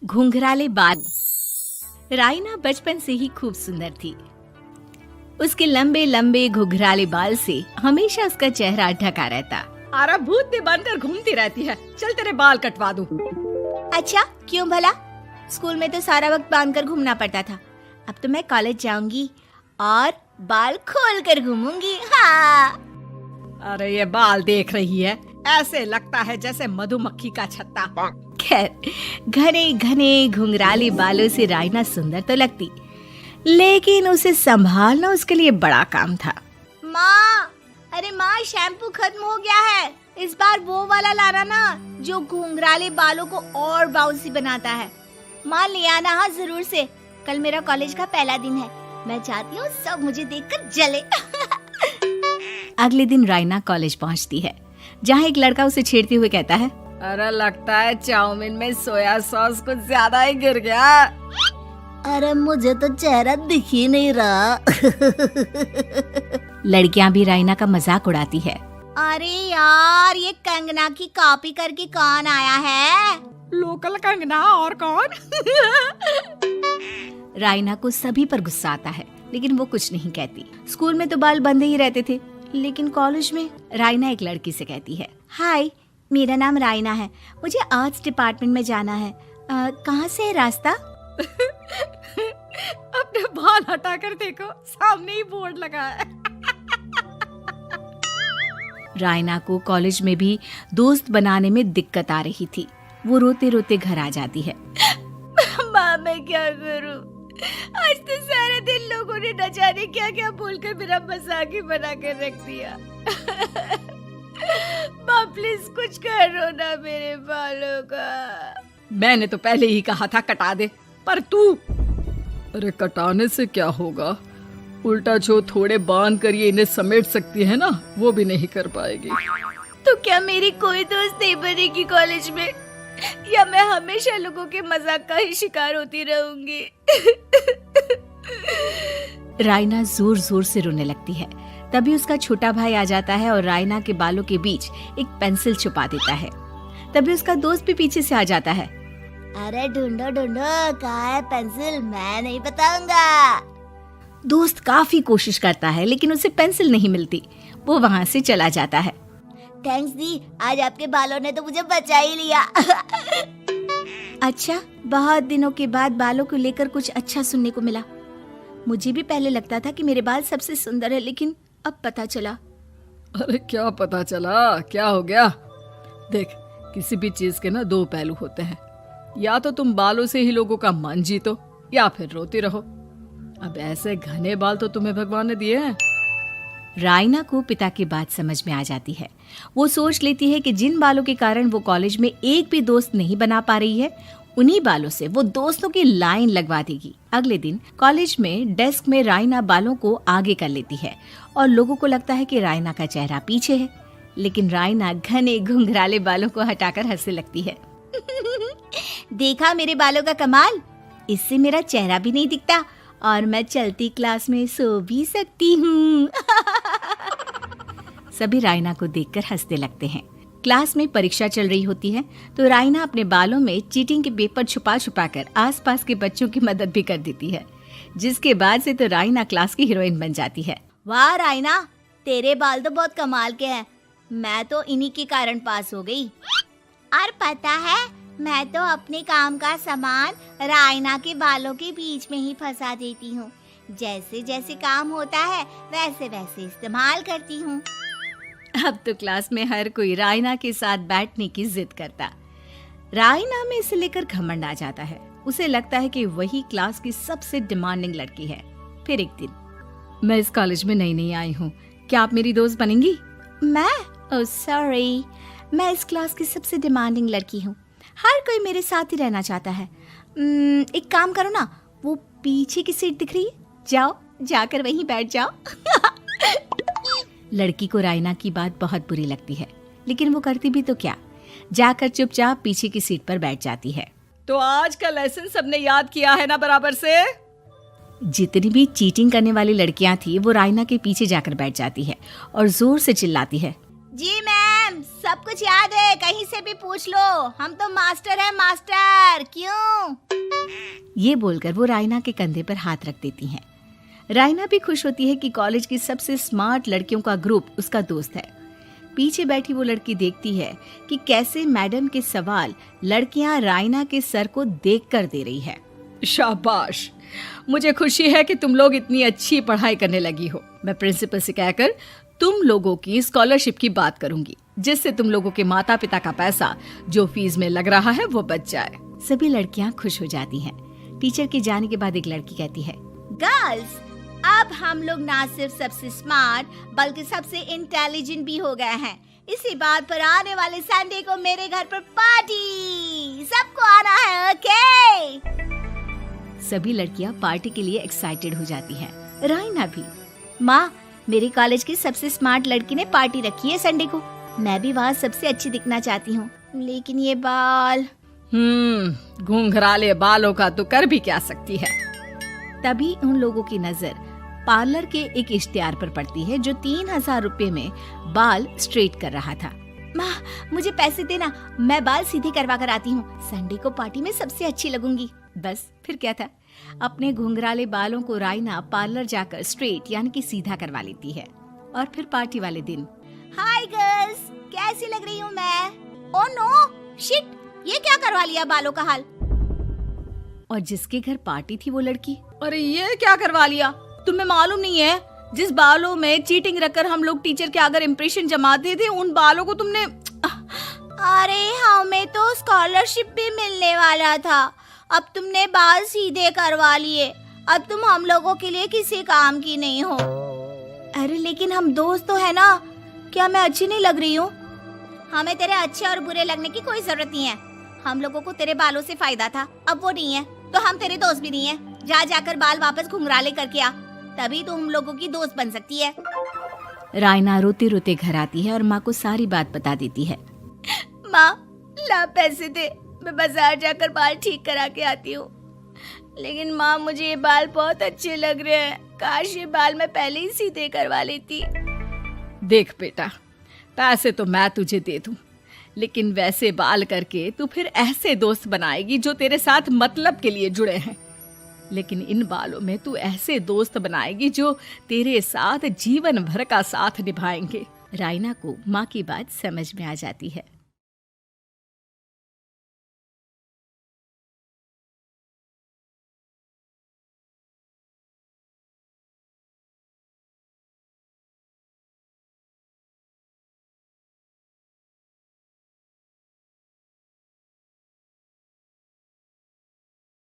घुंघराले बाल। राइना बचपन से ही खूब सुंदर थी। उसके लंबे लंबे घुंघराले बाल से हमेशा उसका चेहरा ढका रहता। अरे भूत बनकर घूमती रहती है, चल तेरे बाल कटवा दूं। अच्छा, क्यों भला? स्कूल में तो सारा वक्त बांधकर घूमना पड़ता था। अब तो मैं कॉलेज जाऊंगी और बाल खोल कर घूमूंगी। हाँ। अरे ये बाल देख रही है, ऐसे लगता है जैसे मधुमक्खी का छत्ता। खैर, घने घने घुंघराले बालों से राइना सुंदर तो लगती, लेकिन उसे संभालना उसके लिए बड़ा काम था। माँ, अरे माँ, शैम्पू खत्म हो गया है। इस बार वो वाला लाना ना, जो घुंघराले बालों को और बाउंसी बनाता है। माँ ले आना, हाँ जरूर से। कल मेरा कॉलेज का पहला दिन है। मैं चाहती हूँ सब मुझे देखकर जले। अगले दिन राइना कॉलेज पहुँचती है, जहाँ एक लड़का उसे छेड़ते हुए कहता है, अरे लगता है चाउमीन में सोया सॉस कुछ ज्यादा ही गिर गया। अरे मुझे तो चेहरा दिख ही नहीं रहा। लड़कियां भी राइना का मजाक उड़ाती है। अरे यार, ये कंगना की कॉपी करके कौन आया है? लोकल कंगना और कौन? राइना को सभी पर गुस्सा आता है, लेकिन वो कुछ नहीं कहती। स्कूल में तो बाल बंधे ही रहते थे, लेकिन कॉलेज में राइना एक लड़की से कहती है, हाय, मेरा नाम राइना है, मुझे आर्ट्स डिपार्टमेंट में जाना है। कहाँ से है रास्ता? अपने बाल हटाकर देखो, सामने ही बोर्ड लगा है। राइना को कॉलेज में भी दोस्त बनाने में दिक्कत आ रही थी। वो रोते रोते घर आ जाती है। माँ, मैं क्या करूं? आज तो सारा दिन लोगों ने न जाने क्या क्या बोलकर मेरा मजाक ही बना कर रख दिया। माँ प्लीज कुछ करो ना मेरे बालों का। मैंने तो पहले ही कहा था कटा दे, पर तू। अरे कटाने से क्या होगा, उल्टा जो थोड़े बांध कर ये इन्हें समेट सकती है ना, वो भी नहीं कर पाएगी। तो क्या मेरी कोई दोस्त नहीं बनेगी कॉलेज में, या मैं हमेशा लोगों के मजाक का ही शिकार होती रहूंगी? राइना जोर जोर से रोने लगती है। तभी उसका छोटा भाई आ जाता है और राइना के बालों के बीच एक पेंसिल छुपा देता है। तभी उसका दोस्त भी पीछे से आ जाता है। अरे ढूंढो ढूंढो, कहाँ है पेंसिल? मैं नहीं बताऊंगा। दोस्त काफी कोशिश करता है, लेकिन उसे पेंसिल नहीं मिलती। वो वहाँ से चला जाता है। थैंक्स दी, आज आपके बालों ने तो मुझे बचा ही लिया। अच्छा, बहुत दिनों के बाद बालों को लेकर कुछ अच्छा सुनने को मिला। मुझे भी पहले लगता था कि मेरे बाल सबसे सुंदर है, लेकिन अब पता चला। अरे क्या पता चला, क्या हो गया? देख, किसी भी चीज के ना दो पहलू होते हैं। या तो तुम बालों से ही लोगों का मन जीतो, या फिर रोती रहो। अब ऐसे घने बाल तो तुम्हें भगवान ने दिए हैं। राइना को पिता की बात समझ में आ जाती है। वो सोच लेती है कि जिन बालों के कारण वो कॉलेज में एक भी दोस्त नहीं बना पा रही है, उन्हीं बालों से वो दोस्तों की लाइन लगवा देगी। अगले दिन कॉलेज में डेस्क में राइना बालों को आगे कर लेती है और लोगों को लगता है कि राइना का चेहरा पीछे है, लेकिन राइना घने घुंघराले बालों को हटाकर हंसने लगती है। देखा मेरे बालों का कमाल, इससे मेरा चेहरा भी नहीं दिखता और मैं चलती क्लास में सो भी सकती हूँ। सभी राइना को देखकर हंसने लगते हैं। क्लास में परीक्षा चल रही होती है, तो राइना अपने बालों में चीटिंग के पेपर छुपा छुपा कर आसपास के बच्चों की मदद भी कर देती है, जिसके बाद से तो राइना क्लास की हीरोइन बन जाती है। वाह राइना, तेरे बाल तो बहुत कमाल के हैं। मैं तो इन्हीं के कारण पास हो गई। और पता है, मैं तो अपने काम का सामान राइना के बालों के बीच में ही फंसा देती हूँ। जैसे जैसे काम होता है वैसे वैसे इस्तेमाल करती हूँ। अब तो क्लास में हर कोई राइना के साथ बैठने की जिद करता। राइना में इसे लेकर घमंड आ जाता है। उसे लगता है कि वही क्लास की सबसे डिमांडिंग लड़की है। फिर एक दिन, मैं इस कॉलेज में नई नई आई हूँ, क्या आप मेरी दोस्त बनेंगी? मैं? ओह सॉरी, मैं इस क्लास की सबसे डिमांडिंग लड़की हूँ। हर कोई मेरे साथ ही रहना चाहता है। एक काम करो ना, वो पीछे की सीट दिख रही है, जाओ, जाकर वहीं बैठ जाओ। लड़की को राइना की बात बहुत बुरी लगती है, लेकिन वो करती भी तो क्या, जाकर चुपचाप पीछे की सीट पर बैठ जाती है। तो आज का लेसन सबने याद किया है ना बराबर से? जितनी भी चीटिंग करने वाली लड़कियां थी, वो राइना के पीछे जाकर बैठ जाती है और जोर से चिल्लाती है, जी मैम, सब कुछ याद है, कहीं से भी पूछ लो, हम तो मास्टर हैं मास्टर। क्यों? ये बोलकर वो रायना के कंधे पर हाथ रख देती हैं। रायना भी खुश होती है कि कॉलेज की सबसे स्मार्ट लड़कियों का ग्रुप उसका दोस्त है। पीछे बैठी वो लड़की देखती है कि कैसे मैडम के सवाल लड़कियां रायना के सर को देखकर दे रही है। शाबाश, मुझे खुशी है कि तुम लोग इतनी अच्छी पढ़ाई करने लगी हो। मैं प्रिंसिपल से कहकर तुम लोगों की स्कॉलरशिप की बात करूंगी, जिससे तुम लोगों के माता पिता का पैसा जो फीस में लग रहा है वो बच जाए। सभी लड़कियां खुश हो जाती हैं। टीचर के जाने के बाद एक लड़की कहती है, गर्ल्स, अब हम लोग ना सिर्फ सबसे स्मार्ट बल्कि सबसे इंटेलिजेंट भी हो गए हैं। इसी बात पर आने वाले संडे को मेरे घर पर पार्टी, सबको आना है, ओके? सभी लड़कियां पार्टी के लिए एक्साइटेड हो जाती हैं। रायना भी। माँ, मेरे कॉलेज की सबसे स्मार्ट लड़की ने पार्टी रखी है संडे को। मैं भी वहाँ सबसे अच्छी दिखना चाहती हूँ, लेकिन ये बाल। घुंघराले बालों का तो कर भी क्या सकती है। तभी उन लोगों की नजर पार्लर के एक इश्तिहार पर पड़ती है जो 3000 रुपए में बाल स्ट्रेट कर रहा था। माँ, मुझे पैसे देना, मैं बाल सीधे करवा कर आती हूँ। संडे को पार्टी में सबसे अच्छी लगूंगी। बस फिर क्या था, अपने घुंघराले बालों को रायना पार्लर जाकर स्ट्रेट यानी कि सीधा करवा लेती है। और फिर पार्टी वाले दिन, हाय गर्ल्स, कैसी लग रही हूँ मैं? ओह नो, शिट, ये क्या करवा लिया बालों का हाल? और जिसके घर पार्टी थी वो लड़की, अरे ये क्या करवा लिया? तुम्हें मालूम नहीं है, जिस बालों में चीटिंग रखकर हम लोग टीचर के आगे इम्प्रेशन जमाते थे, उन बालों को तुमने। अरे हमें तो स्कॉलरशिप भी मिलने वाला था, अब तुमने बाल सीधे करवा लिए। अब तुम हम लोगों के लिए किसी काम की नहीं हो। अरे लेकिन हम दोस्त तो है ना, क्या मैं अच्छी नहीं लग रही हूँ? हमें तेरे अच्छे और बुरे लगने की कोई जरूरत नहीं है। हम लोगों को तेरे बालों से फायदा था, अब वो नहीं है, तो हम तेरे दोस्त भी नहीं है। जाकर बाल वापस घुंघराले करके आ, तभी तो हम लोगों की दोस्त बन सकती है। रायना रोते रोते घर आती है और माँ को सारी बात बता देती है। माँ, ला पैसे दे, मैं बाजार जाकर बाल ठीक करा के आती हूँ। लेकिन माँ, मुझे ये बाल बहुत अच्छे लग रहे हैं, काश ये बाल मैं पहले ही सीधे करवा लेती। देख बेटा, पैसे तो मैं तुझे दे दूं, लेकिन वैसे बाल करके तू फिर ऐसे दोस्त बनाएगी जो तेरे साथ मतलब के लिए जुड़े हैं। लेकिन इन बालों में तू ऐसे दोस्त बनाएगी जो तेरे साथ जीवन भर का साथ निभाएंगे। रायना को माँ की बात समझ में आ जाती है।